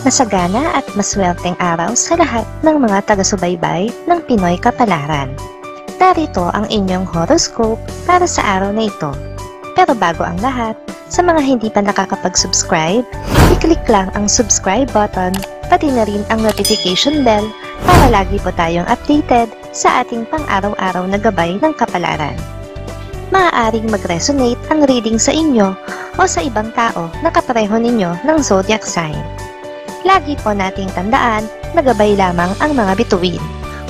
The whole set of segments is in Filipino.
Masagana at maswerteng araw sa lahat ng mga taga-subaybay ng Pinoy Kapalaran. Narito ang inyong horoscope para sa araw na ito. Pero bago ang lahat, sa mga hindi pa nakakapag-subscribe, i-click lang ang subscribe button, pati na rin ang notification bell para lagi po tayong updated sa ating pang-araw-araw na gabay ng kapalaran. Maaaring mag-resonate ang reading sa inyo o sa ibang tao na kapareho ninyo ng zodiac sign. Lagi po nating tandaan na gabay lamang ang mga bituin.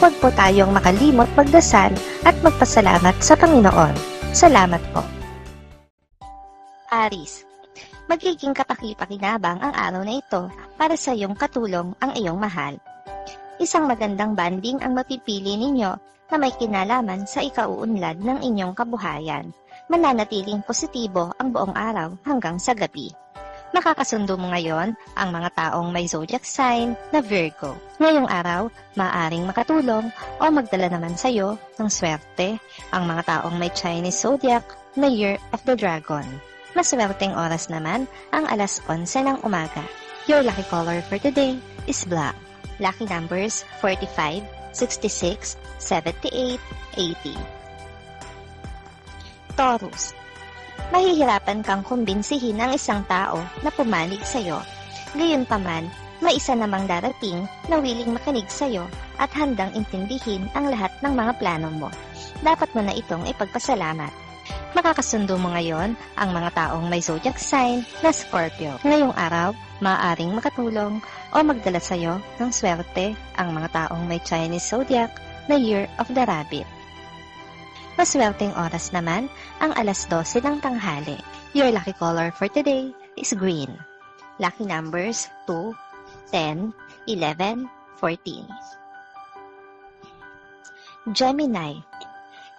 Huwag po tayong makalimot magdasal at magpasalamat sa Panginoon. Salamat po. Aries, magiging kapaki-pakinabang ang araw na ito para sa iyong katulong ang iyong mahal. Isang magandang banding ang mapipili ninyo na may kinalaman sa ikauunlad ng inyong kabuhayan. Mananatiling positibo ang buong araw hanggang sa gabi. Makakasundo mo ngayon ang mga taong may zodiac sign na Virgo. Ngayong araw, maaaring makatulong o magdala naman sa iyo ng swerte ang mga taong may Chinese zodiac na Year of the Dragon. Maswerteng oras naman ang alas 11 ng umaga. Your lucky color for today is black. Lucky numbers 45, 66, 78, 80. Taurus, mahihirapan kang kumbinsihin ang isang tao na pumanig sa'yo. Gayunpaman, may isa namang darating na wiling makinig sa'yo at handang intindihin ang lahat ng mga plano mo. Dapat mo na itong ipagpasalamat. Makakasundo mo ngayon ang mga taong may zodiac sign na Scorpio. Ngayong araw, maaaring makatulong o magdala sa'yo ng swerte ang mga taong may Chinese zodiac na Year of the Rabbit. Maswerteng oras naman ang alas 12 ng tanghali. Your lucky color for today is green. Lucky numbers 2, 10, 11, 14. Gemini,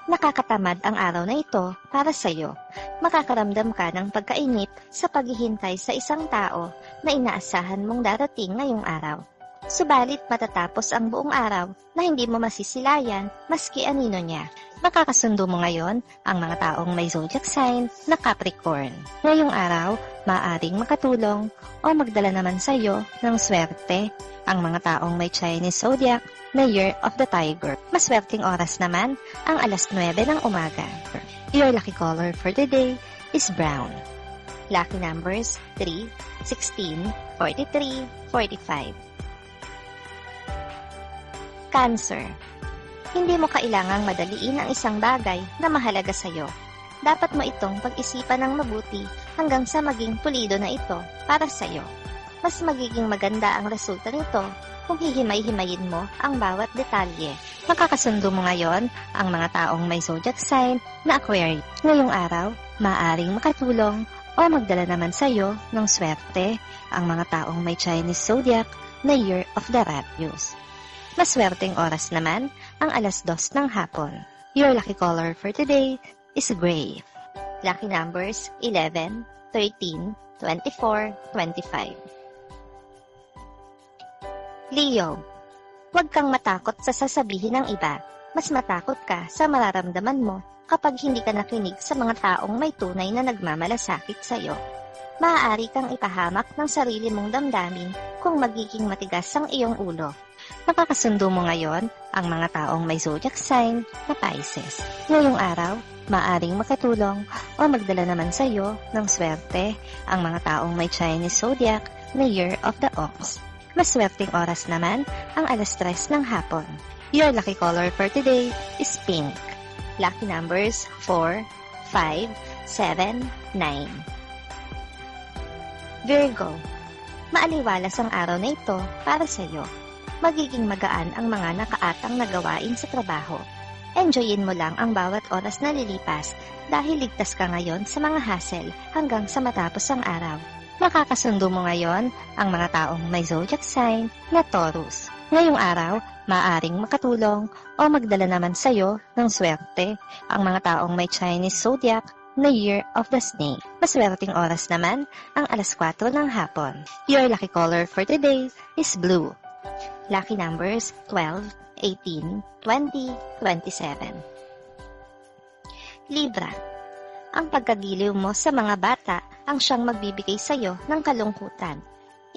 nakakatamad ang araw na ito para sa iyo. Makakaramdam ka ng pagkainip sa paghihintay sa isang tao na inaasahan mong darating ngayong araw. Subalit matatapos ang buong araw na hindi mo masisilayan maski anino niya. Makakasundo mo ngayon ang mga taong may zodiac sign na Capricorn. Ngayong araw, maaaring makatulong o magdala naman sa iyo ng swerte ang mga taong may Chinese zodiac na Year of the Tiger. Maswerteng oras naman ang alas 9 ng umaga. Your lucky color for today is brown. Lucky numbers 3, 16, 43, 45. Cancer, hindi mo kailangang madaliin ang isang bagay na mahalaga sa iyo. Dapat mo itong pag-isipan ng mabuti hanggang sa maging pulido na ito para sa iyo. Mas magiging maganda ang resulta nito kung hihimay-himayin mo ang bawat detalye. Makakasundo mo ngayon ang mga taong may zodiac sign na Aquarius. Ngayong araw, maaaring makatulong o magdala naman sa iyo ng swerte ang mga taong may Chinese zodiac na Year of the Rabbit. Maswerteng oras naman ang alas 2 ng hapon. Your lucky color for today is gray. Lucky numbers 11, 13, 24, 25. Leo, huwag kang matakot sa sasabihin ng iba. Mas matakot ka sa mararamdaman mo kapag hindi ka nakinig sa mga taong may tunay na nagmamalasakit sa iyo. Maaari kang ipahamak ng sarili mong damdamin kung magiging matigas ang iyong ulo. Makakasundo mo ngayon ang mga taong may zodiac sign na Pisces. Ngayong araw, maaring makatulong o magdala naman sa iyo ng swerte ang mga taong may Chinese zodiac na Year of the Ox. Maswerteng oras naman ang alas 3 ng hapon. Your lucky color for today is pink. Lucky numbers 4, 5, 7, 9. Virgo, maaliwalas ang araw na ito para sa iyo. Magiging magaan ang mga nakaatang na gawain sa trabaho. Enjoyin mo lang ang bawat oras na lilipas dahil ligtas ka ngayon sa mga hassle hanggang sa matapos ang araw. Makakasundo mo ngayon ang mga taong may zodiac sign na Taurus. Ngayong araw, maaaring makatulong o magdala naman sa iyo ng swerte ang mga taong may Chinese zodiac na Year of the Snake. Maswerteng oras naman ang alas 4 ng hapon. Your lucky color for today is blue. Lucky numbers 12, 18, 20, 27. Libra, ang pagkagiliw mo sa mga bata ang siyang magbibigay sa iyo ng kalungkutan.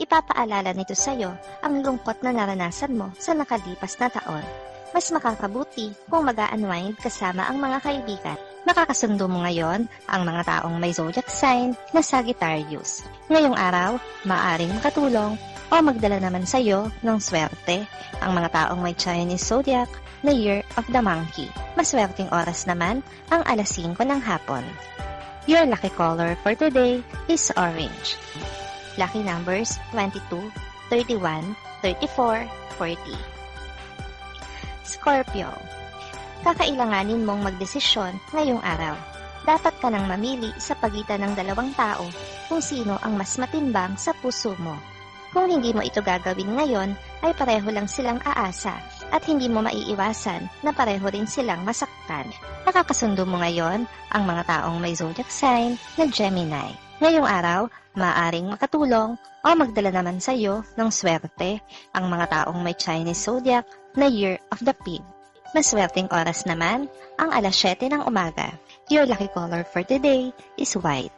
ipapaalala nito sa'yo ang lungkot na naranasan mo sa nakalipas na taon. Mas makakabuti kung mag-a-unwind kasama ang mga kaibigan. Makakasundo mo ngayon ang mga taong may zodiac sign na Sagittarius. Ngayong araw, maaaring makatulong o magdala naman sa iyo ng swerte ang mga taong may Chinese zodiac na Year of the Monkey. Maswerteng oras naman ang alas 5 ng hapon. Your lucky color for today is orange. Lucky numbers 22, 31, 34, 40. Scorpio. Kakailanganin mong magdesisyon ngayong araw. Dapat ka nang mamili sa pagitan ng dalawang tao kung sino ang mas matimbang sa puso mo. Kung hindi mo ito gagawin ngayon, ay pareho lang silang aasa at hindi mo maiiwasan na pareho rin silang masaktan. Nakakasundo mo ngayon ang mga taong may zodiac sign na Gemini. Ngayong araw, maaaring makatulong o magdala naman sa iyo ng swerte ang mga taong may Chinese zodiac na Year of the Pig. Maswerteng oras naman ang alas 7 ng umaga. Your lucky color for today is white.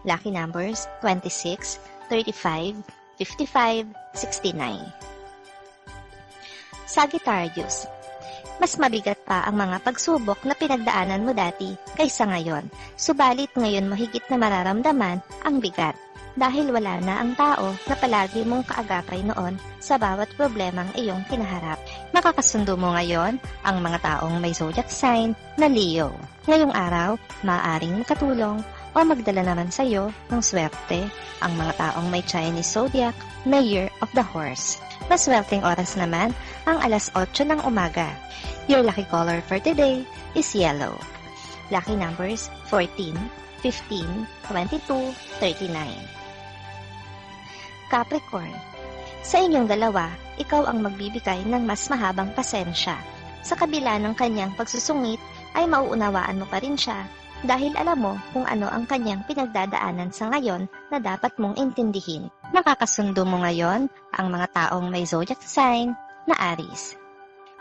Lucky numbers 26, 35, 55, 69. Sagittarius. Mas mabigat pa ang mga pagsubok na pinagdaanan mo dati kaysa ngayon. Subalit ngayon mo higit na mararamdaman ang bigat dahil wala na ang tao na palagi mong kaagapay noon sa bawat problemang iyong kinaharap. Makakasundo mo ngayon ang mga taong may zodiac sign na Leo. Ngayong araw, maaaring makatulong o magdala naman sa iyo ng swerte ang mga taong may Chinese zodiac na Year of the Horse. Maswerteng oras naman ang alas 8 ng umaga. Your lucky color for today is yellow. Lucky numbers 14, 15, 22, 39. Capricorn. Sa inyong dalawa, ikaw ang magbibigay ng mas mahabang pasensya. Sa kabila ng kanyang pagsusungit, ay mauunawaan mo pa rin siya dahil alam mo kung ano ang kanyang pinagdadaanan sa ngayon na dapat mong intindihin. Makakasundo mo ngayon ang mga taong may zodiac sign na Aries.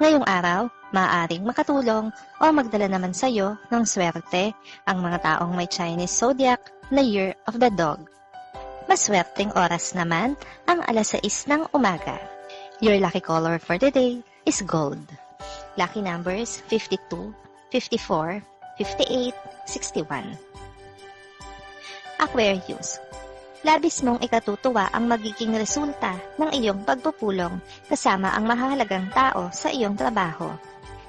Ngayong araw, maaaring makatulong o magdala naman sa iyo ng swerte ang mga taong may Chinese zodiac na Year of the Dog. Maswerteng oras naman ang alas 6 ng umaga. Your lucky color for today is gold. Lucky numbers 52, 54, 58, 61. Aquarius. Labis mong ikatutuwa ang magiging resulta ng iyong pagpupulong kasama ang mahalagang tao sa iyong trabaho.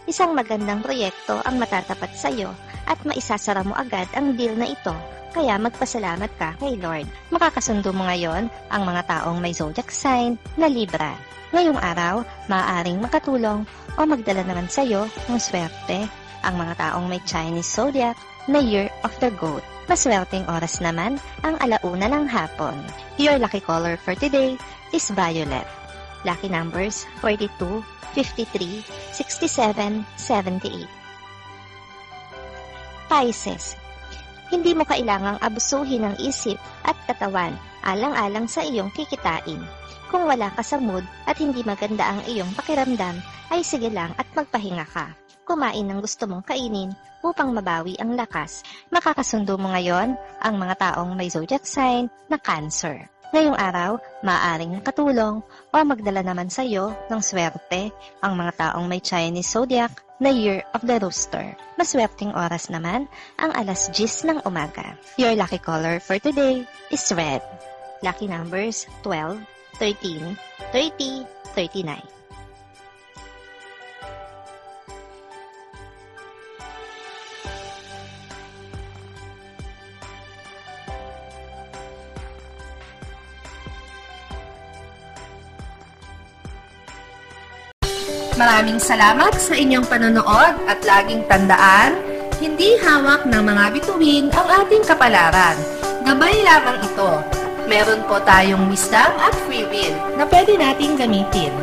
Isang magandang proyekto ang matatapat sa iyo at maisasara mo agad ang deal na ito, kaya magpasalamat ka kay Lord. Makakasundo mo ngayon ang mga taong may zodiac sign na Libra. Ngayong araw, maaaring makatulong o magdala naman sa iyo ng swerte ang mga taong may Chinese zodiac na Year of the Goat. Maswerteng oras naman ang alauna ng hapon. Your lucky color for today is violet. Lucky numbers 42, 53, 67, 78. Pisces. Hindi mo kailangang abusuhin ang isip at katawan alang-alang sa iyong kikitain. Kung wala ka sa mood at hindi maganda ang iyong pakiramdam, ay sige lang at magpahinga ka. Kumain ng gusto mong kainin upang mabawi ang lakas. Makakasundo mo ngayon ang mga taong may zodiac sign na Cancer. Ngayong araw, maaaring makatulong o magdala naman sa iyo ng swerte ang mga taong may Chinese zodiac na Year of the Rooster. Maswerteng oras naman ang alas 10 ng umaga. Your lucky color for today is red. Lucky numbers 12, 13, 30, 39. Maraming salamat sa inyong panonood at laging tandaan, hindi hawak ng mga bituin ang ating kapalaran. Gabay lamang ito. Meron po tayong wisdom at free will na pwede nating gamitin.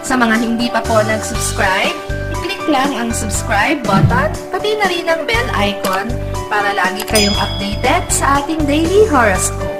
Sa mga hindi pa po nag-subscribe, i-click lang ang subscribe button, pati na rin ang bell icon para lagi kayong updated sa ating daily horoscope.